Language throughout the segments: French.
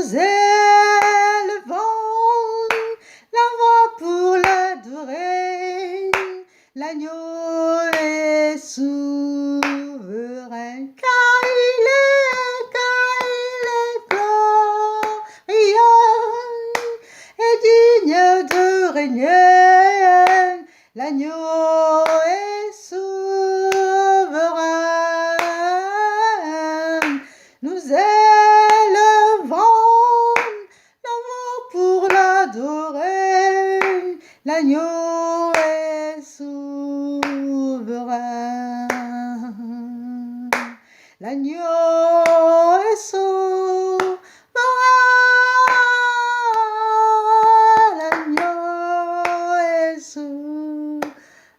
nous élevons la voix pour l'adorer. L'agneau est souverain, car il est glorieux et digne de régner. L'agneau est souverain. Nous élevons la voix pour l'adorer. L'agneau est souverain. L'agneau est souverain. L'agneau est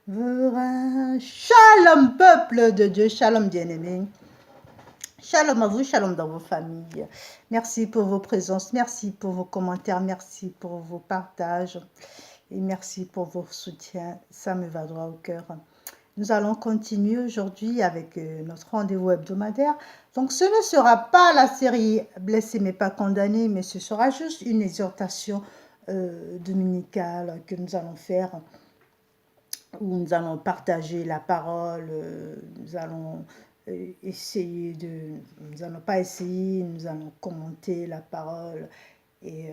souverain. Shalom, peuple de Dieu. Shalom, bien-aimés. Shalom à vous, shalom dans vos familles. Merci pour vos présences, merci pour vos commentaires, merci pour vos partages et merci pour vos soutiens. Ça me va droit au cœur. Nous allons continuer aujourd'hui avec notre rendez-vous hebdomadaire. Donc ce ne sera pas la série Blessé mais pas condamné, mais ce sera juste une exhortation dominicale que nous allons faire, où nous allons partager la parole, nous allons nous allons pas essayer, nous allons commenter la parole et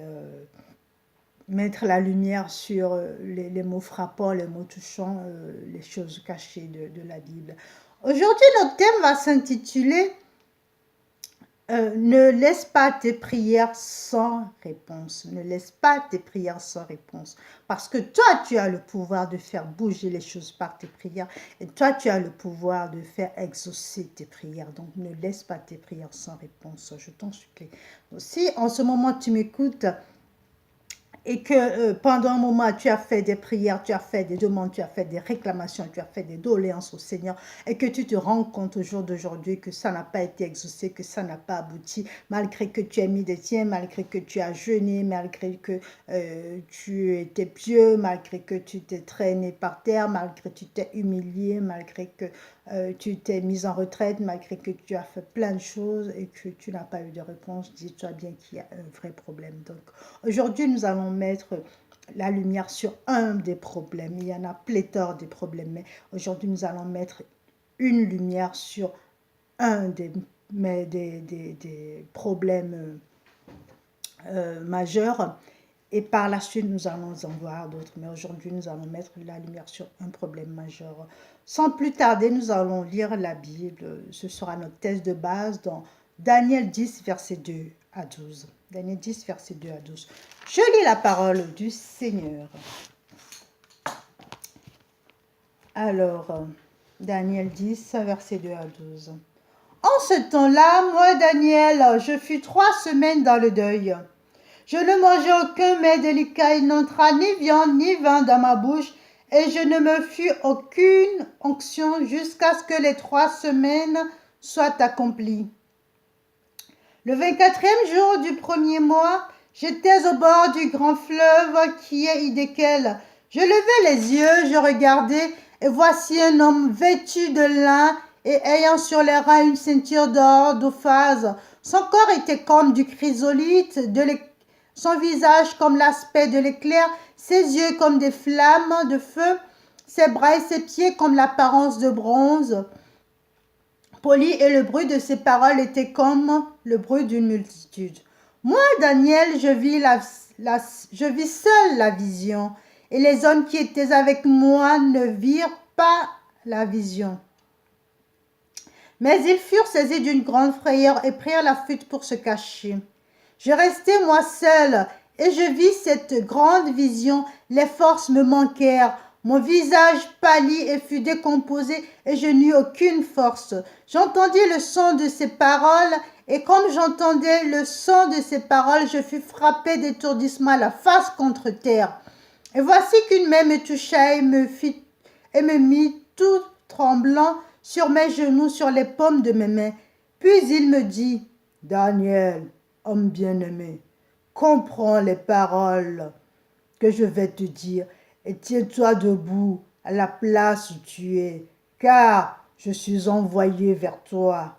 mettre la lumière sur les mots frappants, les mots touchants, les choses cachées de la Bible. Aujourd'hui, notre thème va s'intituler ne laisse pas tes prières sans réponse. Ne laisse pas tes prières sans réponse. Parce que toi, tu as le pouvoir de faire bouger les choses par tes prières. Et toi, tu as le pouvoir de faire exaucer tes prières. Donc, ne laisse pas tes prières sans réponse. Je t'en supplie. Si en ce moment, tu m'écoutes et que pendant un moment, tu as fait des prières, tu as fait des demandes, tu as fait des réclamations, tu as fait des doléances au Seigneur et que tu te rends compte au jour d'aujourd'hui que ça n'a pas été exaucé, que ça n'a pas abouti, malgré que tu as mis des tiens, malgré que tu as jeûné, malgré que tu étais pieux, malgré que tu t'es traîné par terre, malgré que tu t'es humilié, malgré que tu t'es mis en retraite, malgré que tu as fait plein de choses et que tu n'as pas eu de réponse, dis-toi bien qu'il y a un vrai problème. Donc aujourd'hui, nous allons mettre la lumière sur un des problèmes. Il y en a pléthore de problèmes, mais aujourd'hui, nous allons mettre une lumière sur un des problèmes majeurs. Et par la suite, nous allons en voir d'autres. Mais aujourd'hui, nous allons mettre la lumière sur un problème majeur. Sans plus tarder, nous allons lire la Bible. Ce sera notre thèse de base dans Daniel 10, verset 2 à 12. Daniel 10, verset 2 à 12. Je lis la parole du Seigneur. Alors, Daniel 10, verset 2 à 12. En ce temps-là, moi, Daniel, je fus 3 semaines dans le deuil. Je ne mangeai aucun mets délicat, il n'entra ni viande ni vin dans ma bouche, et je ne me fus aucune onction jusqu'à ce que les 3 semaines soient accomplies. Le 24e jour du premier mois, j'étais au bord du grand fleuve qui est Hidékel. Je levai les yeux, je regardai, et voici un homme vêtu de lin et ayant sur les reins une ceinture d'or d'ophase. Son corps était comme du chrysolite, son visage comme l'aspect de l'éclair, ses yeux comme des flammes de feu, ses bras et ses pieds comme l'apparence de bronze poli, et le bruit de ses paroles était comme le bruit d'une multitude. Moi, Daniel, je vis seul la vision, et les hommes qui étaient avec moi ne virent pas la vision. Mais ils furent saisis d'une grande frayeur et prirent la fuite pour se cacher. Je restai moi seul, et je vis cette grande vision. Les forces me manquèrent. Mon visage pâlit et fut décomposé, et je n'eus aucune force. J'entendis le son de ses paroles, et comme j'entendais le son de ses paroles, je fus frappé d'étourdissement la face contre terre. Et voici qu'une main me toucha et me mit tout tremblant sur mes genoux, sur les paumes de mes mains. Puis il me dit, « Daniel, homme bien-aimé, comprends les paroles que je vais te dire et tiens-toi debout à la place où tu es, car je suis envoyé vers toi. »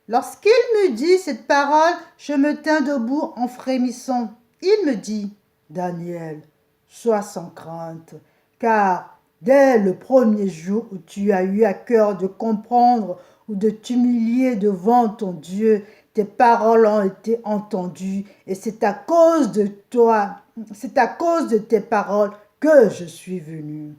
Lorsqu'il me dit cette parole, je me tins debout en frémissant. Il me dit, Daniel, sois sans crainte, car dès le premier jour où tu as eu à cœur de comprendre ou de t'humilier devant ton Dieu, tes paroles ont été entendues et c'est à cause de toi, c'est à cause de tes paroles que je suis venu.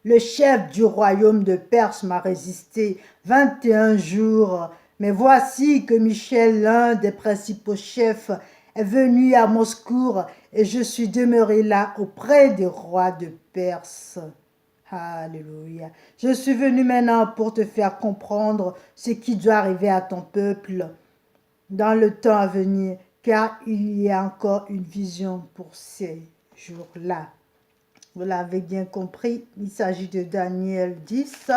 Le chef du royaume de Perse m'a résisté 21 jours, mais voici que Michel, l'un des principaux chefs, est venu à mon secours et je suis demeuré là auprès des rois de Perse. Alléluia. Je suis venu maintenant pour te faire comprendre ce qui doit arriver à ton peuple dans le temps à venir, car il y a encore une vision pour ces jours-là. Vous l'avez bien compris, il s'agit de Daniel 10,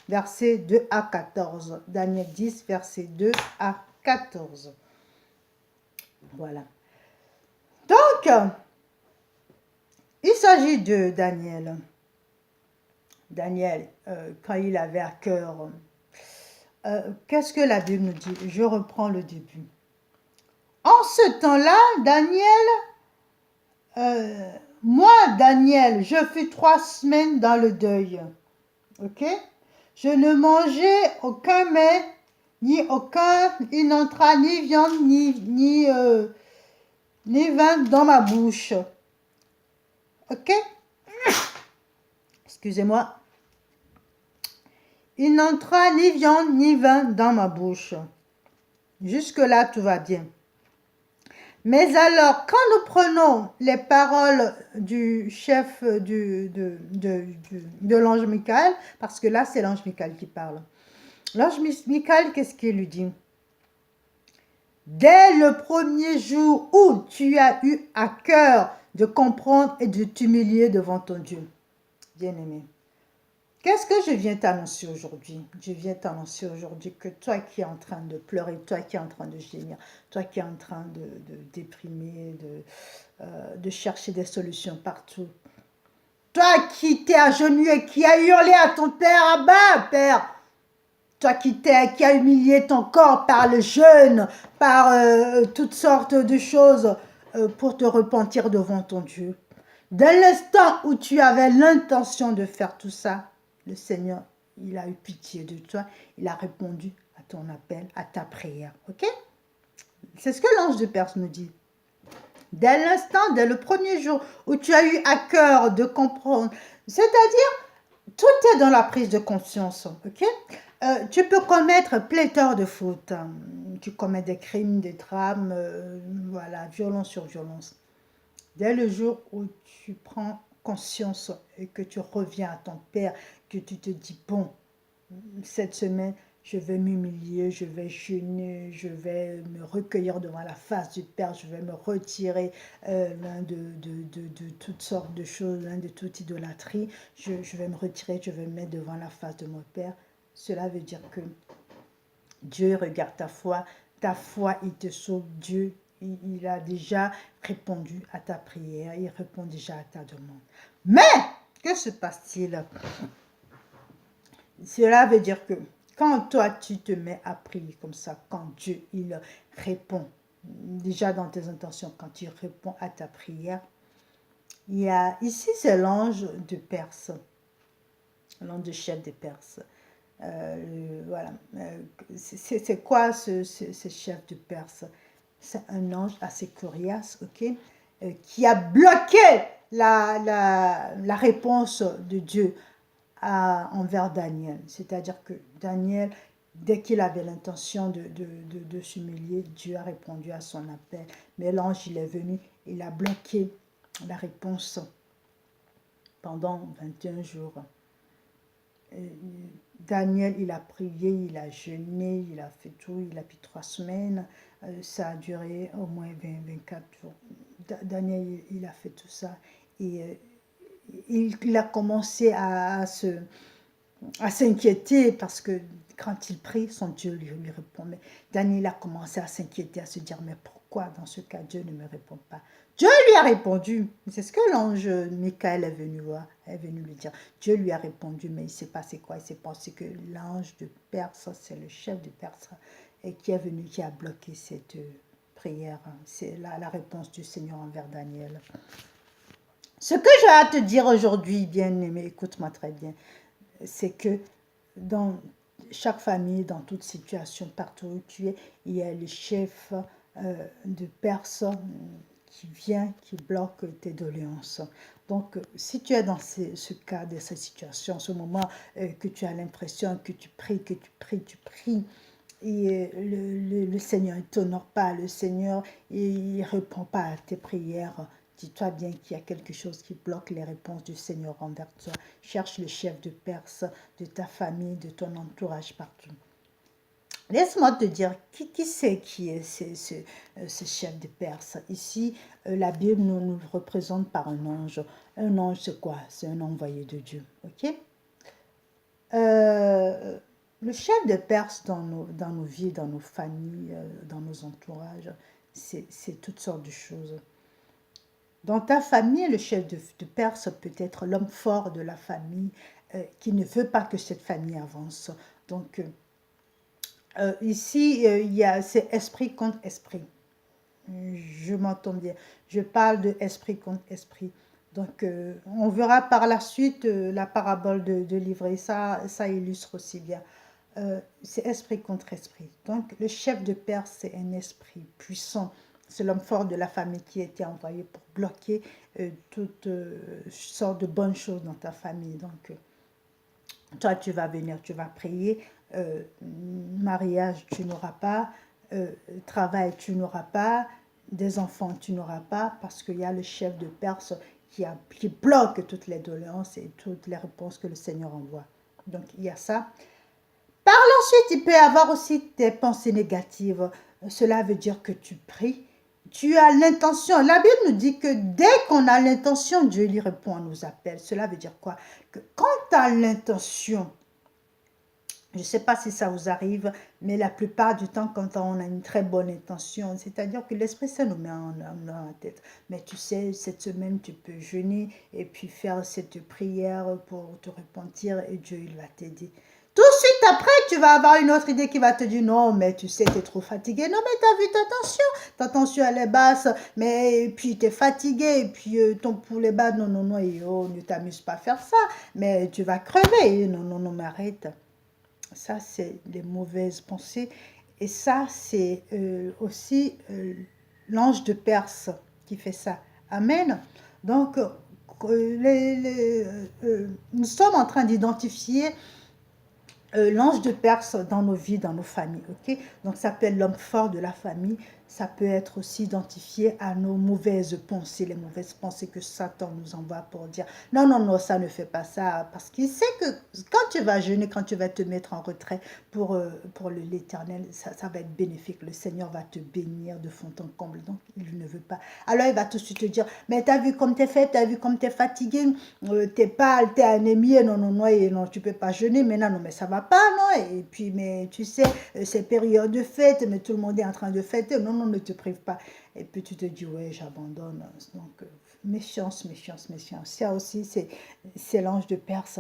versets 2 à 14. Daniel 10, versets 2 à 14. Voilà. Donc, il s'agit de Daniel. Daniel, quand il avait à cœur, qu'est-ce que la Bible nous dit? Je reprends le début. En ce temps-là, Daniel, moi, Daniel, je fus 3 semaines dans le deuil. Ok? Je ne mangeais aucun mets, il n'entra ni viande, ni vin dans ma bouche. Ok? Excusez-moi. Il n'entra ni viande, ni vin dans ma bouche. Jusque-là, tout va bien. Mais alors, quand nous prenons les paroles du chef de l'ange Michael, parce que là, c'est l'ange Michael qui parle. L'ange Michael, qu'est-ce qu'il lui dit? Dès le premier jour où tu as eu à cœur de comprendre et de t'humilier devant ton Dieu. Bien-aimé. Qu'est-ce que je viens t'annoncer aujourd'hui? Je viens t'annoncer aujourd'hui que toi qui es en train de pleurer, toi qui es en train de gémir, toi qui es en train de déprimer, de chercher des solutions partout, toi qui t'es agenouillé et qui a hurlé à ton Père, Abba, Père, toi qui as humilié ton corps par le jeûne, par toutes sortes de choses pour te repentir devant ton Dieu. Dès l'instant où tu avais l'intention de faire tout ça, le Seigneur, il a eu pitié de toi. Il a répondu à ton appel, à ta prière. Ok? C'est ce que l'ange de Perse nous dit. Dès l'instant, dès le premier jour où tu as eu à cœur de comprendre, c'est-à-dire, tout est dans la prise de conscience. Ok? Tu peux commettre pléthore de fautes. Tu commets des crimes, des drames, voilà, violence sur violence. Dès le jour où tu prends conscience et que tu reviens à ton Père, que tu te dis, bon, cette semaine, je vais m'humilier, je vais jeûner, je vais me recueillir devant la face du Père, je vais me retirer de toutes sortes de choses, de toute idolâtrie, je vais me retirer, je vais me mettre devant la face de mon Père. Cela veut dire que Dieu regarde ta foi, il te sauve, Dieu il a déjà répondu à ta prière, il répond déjà à ta demande. Mais, que se passe-t-il? Cela veut dire que quand toi tu te mets à prier comme ça, quand Dieu il répond, déjà dans tes intentions, quand il répond à ta prière, il y a ici c'est l'ange de Perse, l'ange de chef de Perse. Voilà. C'est quoi ce chef de Perse? C'est un ange assez coriace, ok, qui a bloqué la réponse de Dieu envers Daniel. C'est-à-dire que Daniel, dès qu'il avait l'intention de s'humilier, Dieu a répondu à son appel. Mais l'ange, il est venu, il a bloqué la réponse pendant 21 jours. Daniel, il a prié, il a jeûné, il a fait tout, il a pris 3 semaines, ça a duré au moins 24 jours. Daniel, il a fait tout ça et il a commencé à s'inquiéter parce que quand il prie, son Dieu lui répond. Mais Daniel a commencé à s'inquiéter, à se dire, mais pourquoi dans ce cas Dieu ne me répond pas? Dieu lui a répondu. C'est ce que l'ange Michael est venu voir, est venu lui dire. Dieu lui a répondu, mais il s'est passé quoi? Il s'est passé que l'ange de Perse, c'est le chef de Perse, et qui est venu, qui a bloqué cette prière. C'est la réponse du Seigneur envers Daniel. Ce que j'ai à te dire aujourd'hui, bien-aimé, écoute-moi très bien, c'est que dans chaque famille, dans toute situation, partout où tu es, il y a le chef de personnes qui vient, qui bloque tes doléances. Donc, si tu es dans ce cas, de cette situation, ce moment que tu as l'impression que tu pries, et le Seigneur ne t'honore pas, le Seigneur ne répond pas à tes prières, dis-toi bien qu'il y a quelque chose qui bloque les réponses du Seigneur envers toi. Cherche le chef de Perse, de ta famille, de ton entourage partout. Laisse-moi te dire, qui c'est qui est ce chef de Perse? Ici, la Bible nous le représente par un ange. Un ange, c'est quoi? C'est un envoyé de Dieu, ok? Le chef de Perse dans nos vies, dans nos familles, dans nos entourages, c'est toutes sortes de choses. Dans ta famille, le chef de Perse peut être l'homme fort de la famille qui ne veut pas que cette famille avance. Donc, ici, c'est esprit contre esprit. Je m'entends bien. Je parle de esprit contre esprit. Donc, on verra par la suite la parabole de l'ivraie. Ça illustre aussi bien. C'est esprit contre esprit. Donc, le chef de Perse, c'est un esprit puissant. C'est l'homme fort de la famille qui a été envoyé pour bloquer toutes sortes de bonnes choses dans ta famille. Donc, toi, tu vas venir, tu vas prier. Mariage, tu n'auras pas. Travail, tu n'auras pas. Des enfants, tu n'auras pas. Parce qu'il y a le chef de Perse qui bloque toutes les doléances et toutes les réponses que le Seigneur envoie. Donc, il y a ça. Par la suite, il peut y avoir aussi des pensées négatives. Cela veut dire que tu pries. Tu as l'intention. La Bible nous dit que dès qu'on a l'intention, Dieu lui répond à nos appels. Cela veut dire quoi? Que quand tu as l'intention, je ne sais pas si ça vous arrive, mais la plupart du temps, quand on a une très bonne intention, c'est-à-dire que l'Esprit Saint nous met en la tête. Mais tu sais, cette semaine, tu peux jeûner et puis faire cette prière pour te repentir et Dieu, il va t'aider. Tout de suite après, tu vas avoir une autre idée qui va te dire non, mais tu sais, tu es trop fatigué. Non, mais tu as vu ta tension elle est basse, mais puis tu es fatigué, et puis ton poulet bas, non, et oh, ne t'amuse pas à faire ça, mais tu vas crever. Non, mais arrête. Ça, c'est les mauvaises pensées. Et ça, c'est aussi l'ange de Perse qui fait ça. Amen. Donc, nous sommes en train d'identifier l'ange de Perse dans nos vies, dans nos familles. Ok? Donc, ça peut être l'homme fort de la famille. Ça peut être aussi identifié à nos mauvaises pensées, les mauvaises pensées que Satan nous envoie pour dire non, ça ne fait pas ça. Parce qu'il sait que quand tu vas jeûner, quand tu vas te mettre en retrait pour l'Éternel, ça va être bénéfique. Le Seigneur va te bénir de fond en comble. Donc, il ne veut pas. Alors, il va tout de suite te dire mais t'as vu comme t'es fait, t'as vu comme t'es fatigué, t'es pâle, t'es anémié, non, et non, tu peux pas jeûner. Mais non, mais ça va pas, non. Et puis, mais tu sais, c'est période de fête, mais tout le monde est en train de fêter. Non, ne te prive pas. Et puis tu te dis, ouais, j'abandonne. Donc, méfiance. Ça aussi, c'est l'ange de Perse.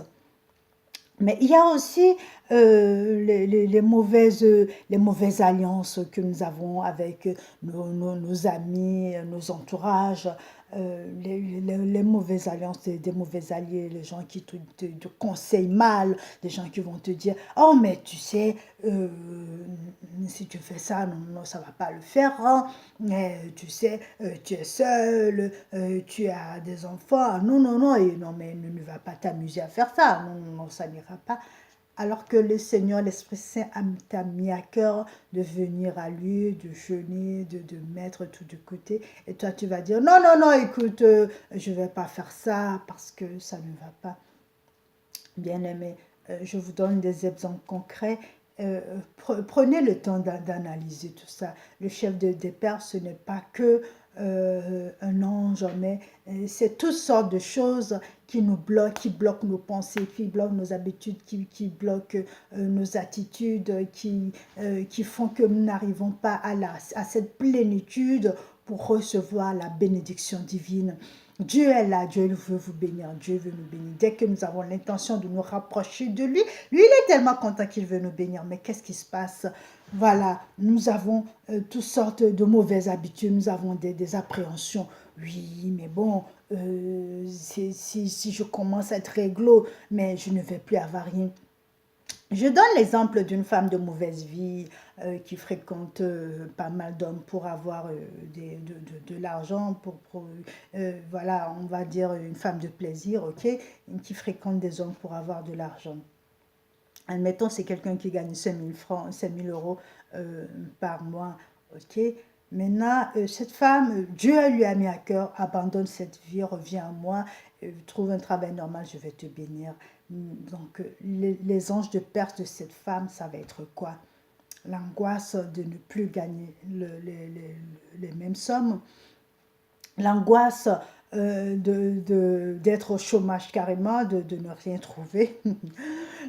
Mais il y a aussi les mauvaises alliances que nous avons avec nos amis, nos entourages, les mauvaises alliances, des mauvais alliés, les gens qui te conseillent mal, des gens qui vont te dire « Oh, mais tu sais, si tu fais ça, non, ça ne va pas le faire. Hein. Mais tu sais, tu es seul, tu as des enfants. Non, et non, mais ne va pas t'amuser à faire ça. Non, ça n'ira pas. » Alors que le Seigneur, l'Esprit Saint t'a mis à cœur de venir à lui, de jeûner, de mettre tout de côté. Et toi, tu vas dire, non, écoute, je ne vais pas faire ça parce que ça ne va pas. Bien-aimé, je vous donne des exemples concrets. Prenez le temps d'analyser tout ça. Le chef des pères, ce n'est pas que un ange, mais c'est toutes sortes de choses qui nous bloquent, qui bloquent nos pensées, qui bloquent nos habitudes, qui bloquent nos attitudes, qui font que nous n'arrivons pas à cette plénitude pour recevoir la bénédiction divine. Dieu est là, Dieu veut vous bénir, Dieu veut nous bénir. Dès que nous avons l'intention de nous rapprocher de lui, lui, il est tellement content qu'il veut nous bénir. Mais qu'est-ce qui se passe? Voilà, nous avons toutes sortes de mauvaises habitudes, nous avons des appréhensions. Oui, mais bon, si je commence à être réglo, mais je ne vais plus avoir rien. Je donne l'exemple d'une femme de mauvaise vie qui fréquente pas mal d'hommes pour avoir de l'argent, voilà, on va dire une femme de plaisir, ok, qui fréquente des hommes pour avoir de l'argent. Admettons, c'est quelqu'un qui gagne 5 000 francs, 5 000 euros par mois, ok. Maintenant, cette femme, Dieu lui a mis à cœur, abandonne cette vie, reviens à moi, trouve un travail normal, je vais te bénir. Donc, les anges de Perse de cette femme, ça va être quoi? L'angoisse de ne plus gagner les mêmes sommes, l'angoisse d'être au chômage carrément, de ne rien trouver,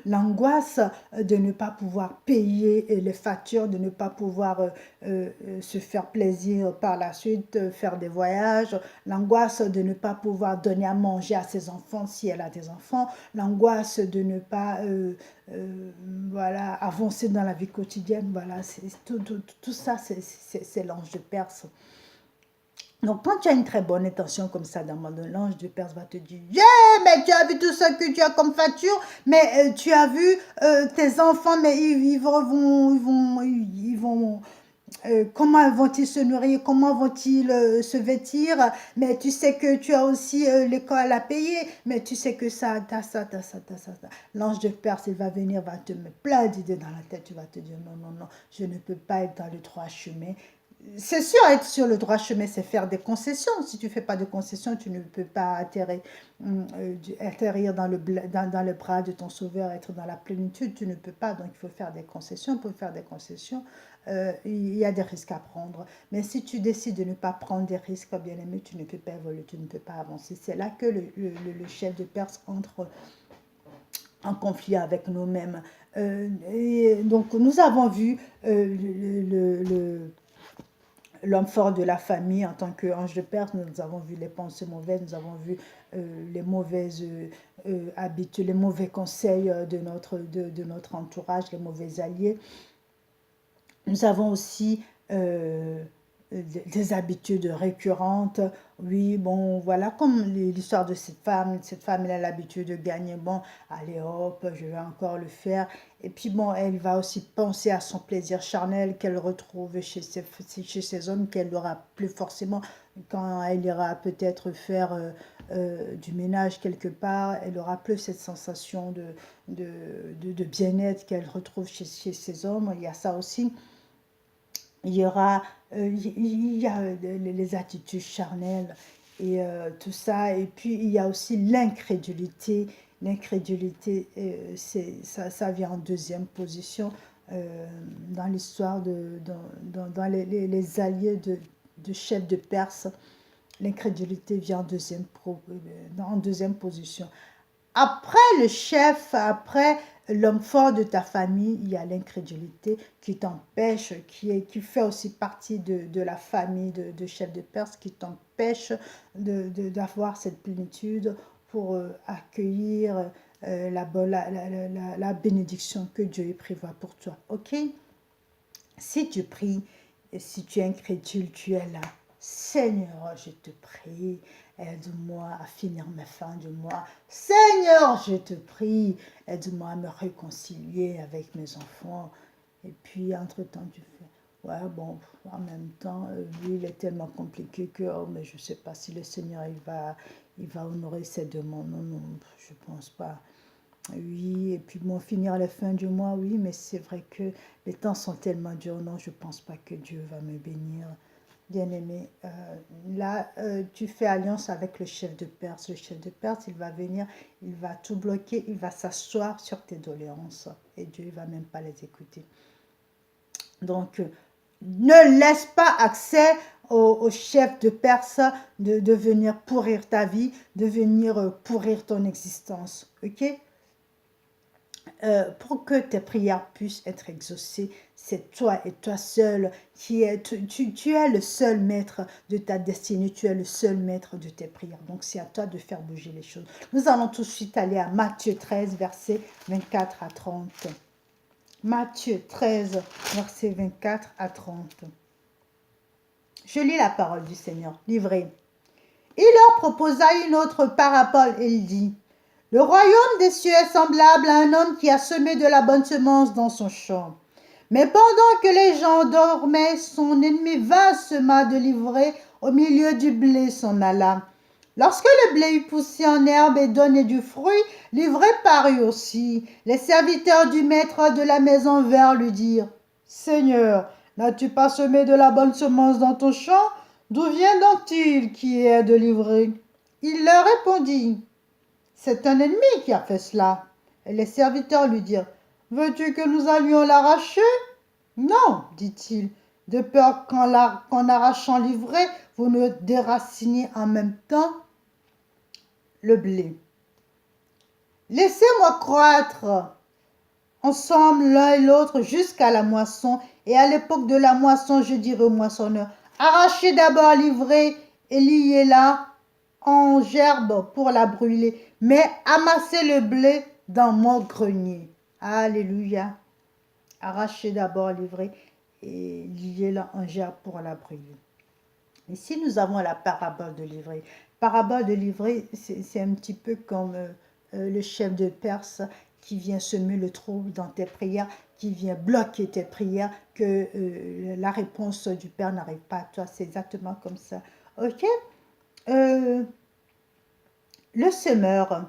l'angoisse de ne pas pouvoir payer les factures, de ne pas pouvoir se faire plaisir par la suite, faire des voyages, l'angoisse de ne pas pouvoir donner à manger à ses enfants si elle a des enfants, l'angoisse de ne pas voilà, avancer dans la vie quotidienne, voilà, tout ça c'est l'ange de Perse. Donc, quand tu as une très bonne intention comme ça, dans l'ange de Perse va te dire yeah, mais tu as vu tout ça que tu as comme facture, mais tu as vu tes enfants, mais ils vont comment vont-ils se nourrir, comment vont-ils se vêtir, mais tu sais que tu as aussi l'école à payer, mais tu sais que ça, t'as ça. L'ange de Perse, il va venir, va te mettre plein d'idées dans la tête, tu vas te dire non, je ne peux pas être dans le droit chemin. C'est sûr, être sur le droit chemin, c'est faire des concessions. Si tu ne fais pas de concessions, tu ne peux pas atterrir dans le bras de ton sauveur, être dans la plénitude. Tu ne peux pas, donc il faut faire des concessions. Pour faire des concessions, il y a des risques à prendre. Mais si tu décides de ne pas prendre des risques, bien aimé, tu ne peux pas évoluer, tu ne peux pas avancer. C'est là que le chef de Perse entre en conflit avec nous-mêmes. Donc, nous avons vu l'homme fort de la famille en tant qu'ange de Perse, nous avons vu les pensées mauvaises, nous avons vu les mauvaises habitudes, les mauvais conseils de notre entourage, les mauvais alliés. Nous avons aussi des habitudes récurrentes. Oui, bon, voilà, comme l'histoire de cette femme. Cette femme, elle a l'habitude de gagner. Bon, allez hop, je vais encore le faire. Et puis, bon, elle va aussi penser à son plaisir charnel qu'elle retrouve chez ces hommes qu'elle n'aura plus forcément quand elle ira peut-être faire du ménage quelque part. Elle n'aura plus cette sensation de bien-être qu'elle retrouve chez ces hommes. Il y a ça aussi. Il y aura les attitudes charnelles et tout ça. Et puis, il y a aussi l'incrédulité. L'incrédulité, ça vient en deuxième position dans l'histoire, dans les alliés de chefs de Perse. L'incrédulité vient en deuxième position. Après le chef, après l'homme fort de ta famille, il y a l'incrédulité qui t'empêche, qui fait aussi partie de la famille de chef de Perse, qui t'empêche d'avoir cette plénitude pour accueillir la bénédiction que Dieu prévoit pour toi. Ok? Si tu pries et si tu es incrédule, tu es là. Seigneur, je te prie, aide-moi à finir mes fins du mois. Seigneur, je te prie, aide-moi à me réconcilier avec mes enfants. Et puis, entre-temps, tu fais, ouais, bon, en même temps, lui, il est tellement compliqué que, oh, mais je ne sais pas si le Seigneur, il va honorer ses demandes. Non, je ne pense pas. Oui, et puis bon, finir les fins du mois, oui, mais c'est vrai que les temps sont tellement durs. Non, je ne pense pas que Dieu va me bénir. Bien-aimé, là, tu fais alliance avec le chef de Perse. Le chef de Perse, il va venir, il va tout bloquer, il va s'asseoir sur tes doléances et Dieu ne va même pas les écouter. Donc, ne laisse pas accès au chef de Perse de venir pourrir ta vie, de venir pourrir ton existence. Ok? Pour que tes prières puissent être exaucées, C'est toi et toi seul qui es, tu es le seul maître de ta destinée, tu es le seul maître de tes prières. Donc c'est à toi de faire bouger les choses. Nous allons tout de suite aller à Matthieu 13, versets 24 à 30. Matthieu 13, versets 24 à 30. Je lis la parole du Seigneur, livrée. Il leur proposa une autre parabole et il dit, « Le royaume des cieux est semblable à un homme qui a semé de la bonne semence dans son champ. Mais pendant que les gens dormaient, son ennemi vint, sema de l'ivraie au milieu du blé, s'en alla. Lorsque le blé eut poussé en herbe et donné du fruit, l'ivraie parut aussi. Les serviteurs du maître de la maison vinrent lui dire, « Seigneur, n'as-tu pas semé de la bonne semence dans ton champ? D'où vient donc-il qui est de l'ivraie ?» Il leur répondit, « C'est un ennemi qui a fait cela. » Et les serviteurs lui dirent, « Veux-tu que nous allions l'arracher? » « Non, dit-il, de peur qu'en arrachant l'ivraie, vous ne déraciniez en même temps le blé. Laissez-moi croître ensemble l'un et l'autre jusqu'à la moisson, et à l'époque de la moisson, je dirai au moissonneur, arrachez d'abord l'ivraie et liez-la en gerbe pour la brûler, mais amassez le blé dans mon grenier. » Alléluia. Arrachez d'abord l'ivraie et liez-la en gerbe pour la brûler. Ici, nous avons la parabole de l'ivraie. Parabole de l'ivraie, c'est un petit peu comme le chef de Perse qui vient semer le trouble dans tes prières, qui vient bloquer tes prières, que la réponse du Père n'arrive pas à toi. C'est exactement comme ça. Ok? Le semeur,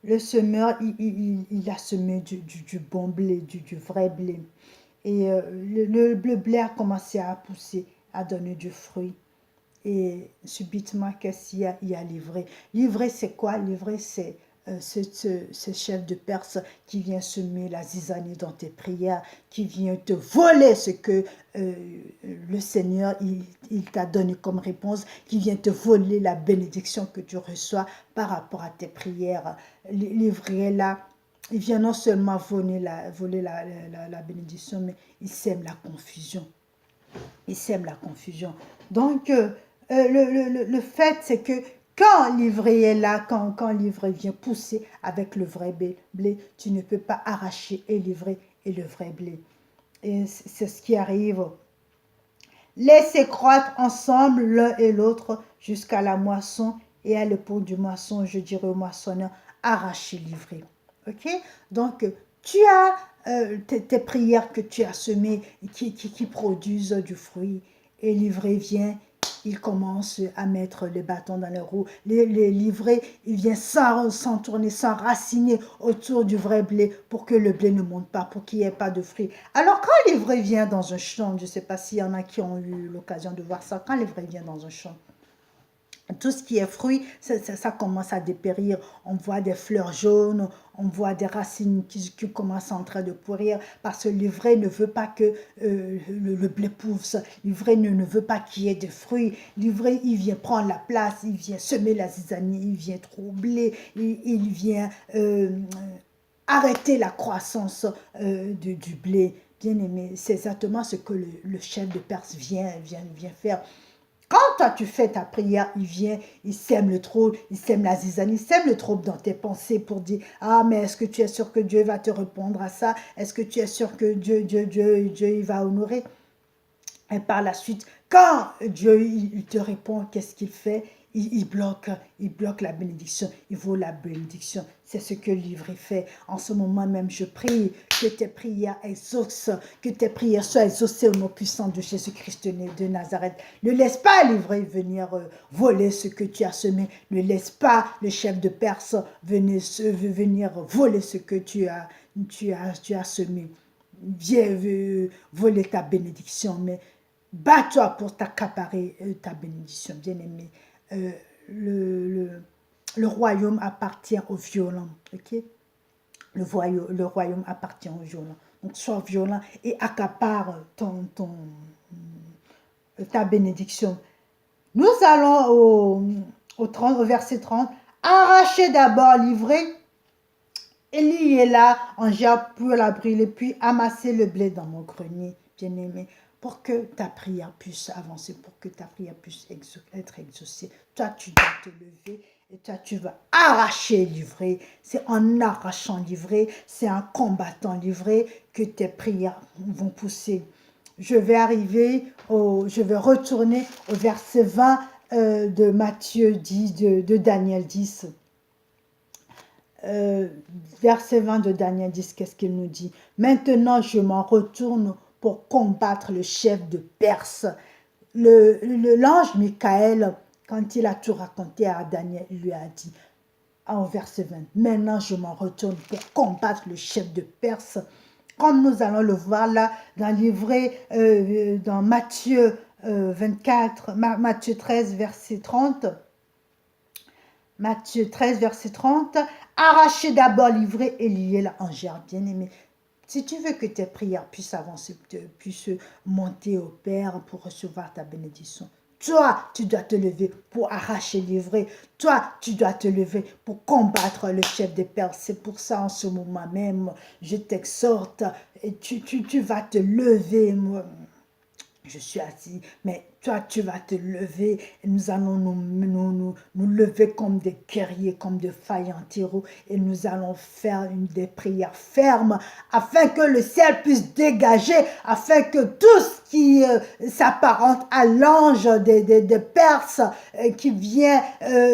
il a semé du bon blé, du vrai blé. Et le blé a commencé à pousser, à donner du fruit. Et subitement, qu'est-ce qu'il y a? Il y a l'ivraie. L'ivraie, c'est quoi? L'ivraie, c'est ce chef de Perse qui vient semer la zizanie dans tes prières, qui vient te voler ce que le Seigneur il t'a donné comme réponse, qui vient te voler la bénédiction que tu reçois par rapport à tes prières. L'ivraie là, il vient non seulement voler la bénédiction, mais il sème la confusion. Il sème la confusion. Donc, le fait, c'est que quand l'ivraie est là, quand l'ivraie vient pousser avec le vrai blé, tu ne peux pas arracher et l'ivraie et le vrai blé. Et c'est ce qui arrive. Laissez croître ensemble l'un et l'autre jusqu'à la moisson, et à l'époque du moisson, je dirais au moissonneur, arrachez l'ivraie. Ok? Donc, tu as tes prières que tu as semées qui produisent du fruit, et l'ivraie vient, il commence à mettre les bâtons dans les roues. L'ivraie, il vient s'entourner, s'enraciner autour du vrai blé pour que le blé ne monte pas, pour qu'il n'y ait pas de fruits. Alors quand l'ivraie vient dans un champ, je ne sais pas s'il y en a qui ont eu l'occasion de voir ça, quand l'ivraie vient dans un champ, tout ce qui est fruit, ça commence à dépérir. On voit des fleurs jaunes, on voit des racines qui commencent en train de pourrir parce que l'ivraie ne veut pas que le blé pousse. L'ivraie ne veut pas qu'il y ait de fruits. L'ivraie, il vient prendre la place, il vient semer la zizanie, il vient troubler, il vient arrêter la croissance du blé. Bien aimé, c'est exactement ce que le chef de Perse vient faire. Quand toi tu fais ta prière, il vient, il sème le trouble, il sème la zizanie, il sème le trouble dans tes pensées pour dire, ah mais est-ce que tu es sûr que Dieu va te répondre à ça? Est-ce que tu es sûr que Dieu il va honorer? Et par la suite, quand Dieu il te répond, qu'est-ce qu'il fait? Il bloque la bénédiction, il vaut la bénédiction. C'est ce que l'ivraie fait. En ce moment même, je prie que tes prières exaucent, que tes prières soient exaucées au nom puissant de Jésus-Christ de Nazareth. Ne laisse pas l'ivraie venir voler ce que tu as semé. Ne laisse pas le chef de Perse venir voler ce que tu as semé. Viens voler ta bénédiction, mais bats-toi pour t'accaparer ta bénédiction, bien-aimé. Le royaume appartient aux violents, ok? Le royaume appartient aux violents. Donc, sois violent et accapare ta bénédiction. Nous allons au verset 30. Arrachez d'abord l'ivraie et liez-la en gerbe pour la brûler, puis amassez le blé dans mon grenier. bien-aimé, pour que ta prière puisse avancer, pour que ta prière puisse être exaucée. Toi, tu dois te lever et toi, tu vas arracher livrer. C'est en arrachant livrer, c'est en combattant livrer que tes prières vont pousser. Je vais retourner au verset 20 de Matthieu 10, de Daniel 10. Verset 20 de Daniel 10, qu'est-ce qu'il nous dit? Maintenant, je m'en retourne pour combattre le chef de Perse. L'ange Michael, quand il a tout raconté à Daniel, il lui a dit, au verset 20, maintenant je m'en retourne pour combattre le chef de Perse. Comme nous allons le voir là, dans Matthieu 24, Matthieu 13, verset 30. Matthieu 13, verset 30. Arrachez d'abord livré et liez-la en gerbe. Bien-aimé, si tu veux que tes prières puissent avancer, puissent monter au Père pour recevoir ta bénédiction, toi, tu dois te lever pour arracher livrer. Toi, tu dois te lever pour combattre le chef des Perses. C'est pour ça, en ce moment même, je t'exhorte et tu vas te lever. Moi, je suis assis, mais toi, tu vas te lever et nous allons nous lever comme des guerriers, comme des vaillants héros et nous allons faire des prières fermes afin que le ciel puisse dégager, afin que tout ce qui s'apparente à l'ange des Perses qui vient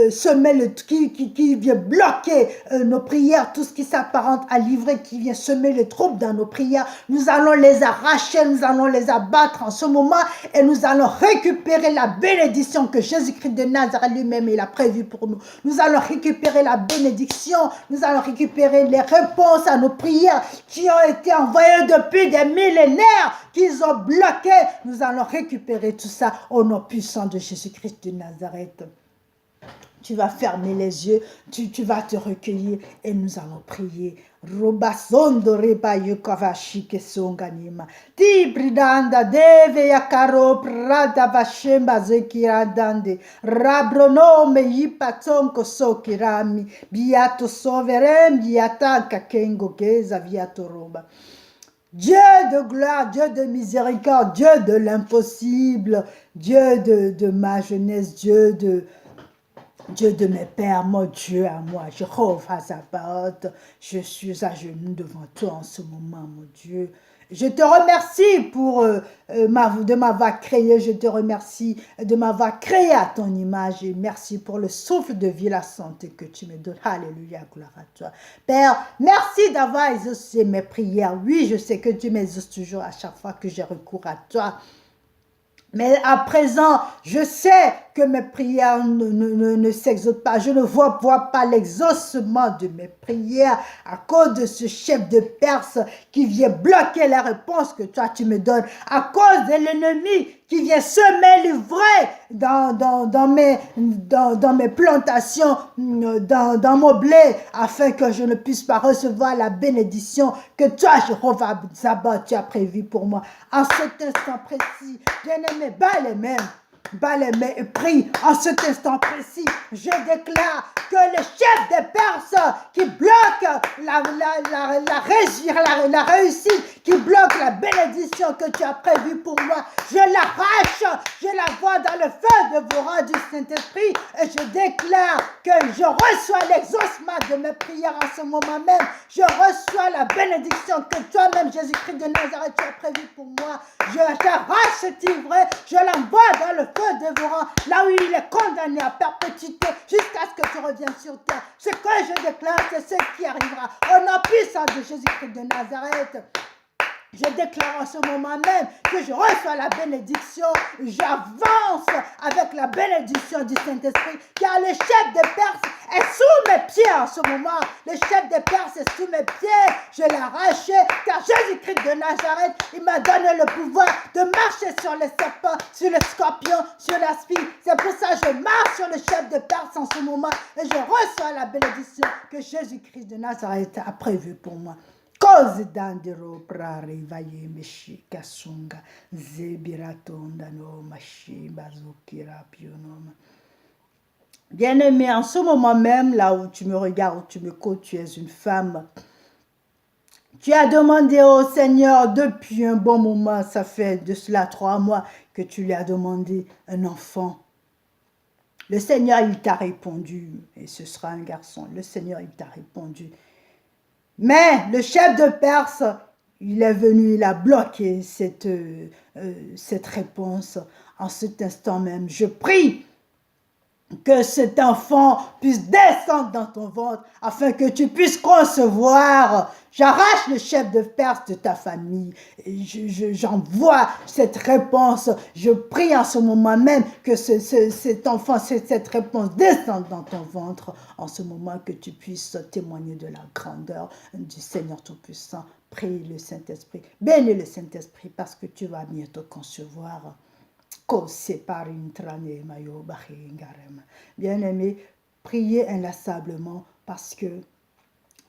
semer qui vient bloquer nos prières, tout ce qui s'apparente à livrer, qui vient semer le trouble dans nos prières, nous allons les arracher, nous allons les abattre en ce moment et nous allons récupérer la bénédiction que Jésus-Christ de Nazareth lui-même il a prévue pour nous. Nous allons récupérer la bénédiction, nous allons récupérer les réponses à nos prières qui ont été envoyées depuis des millénaires, qu'ils ont bloqué. Nous allons récupérer tout ça au nom puissant de Jésus-Christ de Nazareth. Tu vas fermer les yeux, tu vas te recueillir et nous allons prier. Robasondo rebayo kavashi kesonganima. Ti bridanda deve yakaro prada vashemba zekiradande. Rabronome yipatonko sokirami. Biato soverem biata kakengo geza viato roba. Dieu de gloire, Dieu de miséricorde, Dieu de l'impossible, Dieu de ma jeunesse, Dieu de mes pères, mon Dieu à moi, Jéhovah Sabaoth, je suis à genoux devant toi en ce moment, mon Dieu. Je te remercie de m'avoir créé, je te remercie de m'avoir créé à ton image et merci pour le souffle de vie, la santé que tu me donnes. Alléluia, gloire à toi. Père, merci d'avoir exaucé mes prières. Oui, je sais que tu m'exauces toujours à chaque fois que j'ai recours à toi. Mais à présent, je sais que mes prières ne s'exaucent pas. Je ne vois pas l'exaucement de mes prières à cause de ce chef de Perse qui vient bloquer la réponse que toi tu me donnes. À cause de l'ennemi qui vient semer l'ivraie dans mes plantations, dans mon blé, afin que je ne puisse pas recevoir la bénédiction que toi, Jéhovah Sabaoth, tu as prévue pour moi. En cet instant précis, bien-aimé, bats les mains et prie en cet instant précis. Je déclare que le chef des Perses qui bloque la réussite, qui bloque la bénédiction que tu as prévue pour moi, je l'arrache, je la vois dans le feu dévorant du Saint-Esprit et je déclare que je reçois l'exaucement de mes prières en ce moment même. Je reçois la bénédiction que toi-même, Jésus-Christ de Nazareth, tu as prévue pour moi. Je t'arrache cet ivraie, je l'envoie dans le feu dévorant, là où il est condamné à perpétuité, jusqu'à ce que tu reviennes sur terre. Ce que je déclare, c'est ce qui arrivera. Au nom puissant de Jésus-Christ de Nazareth, je déclare en ce moment même que je reçois la bénédiction. J'avance avec la bénédiction du Saint-Esprit, car le chef des Perses est sous mes pieds en ce moment. Le chef des Perses est sous mes pieds. Je l'ai arraché, car Jésus-Christ de Nazareth, il m'a donné le pouvoir de marcher sur les serpents, sur les scorpions, sur la spie. C'est pour ça que je marche sur le chef des Perses en ce moment et je reçois la bénédiction que Jésus-Christ de Nazareth a prévue pour moi. Cose dandero prare vaye meshi kasunga zebiratonda no mashi bazokira pionoma. Bien-aimé, en ce moment même, là où tu me regardes, où tu me côtoies, tu es une femme Tu as demandé au Seigneur depuis un bon moment, ça fait de cela 3 mois que tu lui as demandé un enfant. Le Seigneur, il t'a répondu, et ce sera un garçon. Le Seigneur, il t'a répondu. Mais le chef de Perse, il est venu, il a bloqué cette réponse. En cet instant même, je prie que cet enfant puisse descendre dans ton ventre afin que tu puisses concevoir. J'arrache le chef de Perse de ta famille. J'envoie cette réponse. Je prie en ce moment même que cet enfant, cette réponse descende dans ton ventre. En ce moment que tu puisses témoigner de la grandeur du Seigneur Tout-Puissant. Prie le Saint-Esprit. Bénis le Saint-Esprit parce que tu vas bientôt concevoir. Bien-aimés, priez inlassablement parce que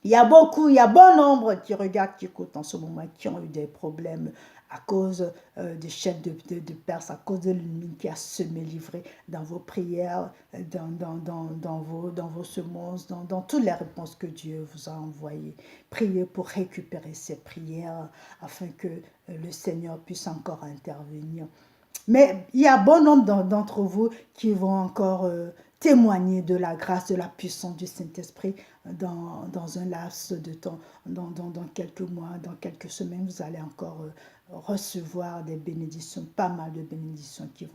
il y a bon nombre qui regardent, qui écoutent en ce moment, qui ont eu des problèmes à cause des chefs de Perse, à cause de l'ennemi qui a semé livré dans vos prières, dans vos semences, dans toutes les réponses que Dieu vous a envoyées. Priez pour récupérer ces prières afin que le Seigneur puisse encore intervenir. Mais il y a bon nombre d'entre vous qui vont encore témoigner de la grâce, de la puissance du Saint-Esprit dans un laps de temps, dans quelques mois, dans quelques semaines. Vous allez encore recevoir des bénédictions, pas mal de bénédictions qui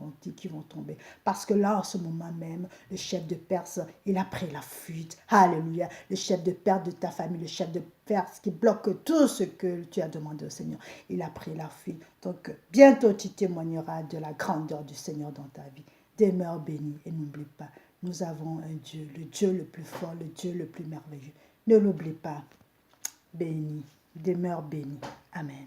vont tomber. Parce que là, en ce moment même, le chef de Perse, il a pris la fuite. Alléluia. Le chef de Perse de ta famille, le chef de Perse qui bloque tout ce que tu as demandé au Seigneur, il a pris la fuite. Donc, bientôt, tu témoigneras de la grandeur du Seigneur dans ta vie. Demeure béni et n'oublie pas, nous avons un Dieu, le Dieu le plus fort, le Dieu le plus merveilleux. Ne l'oublie pas. Béni, demeure béni. Amen.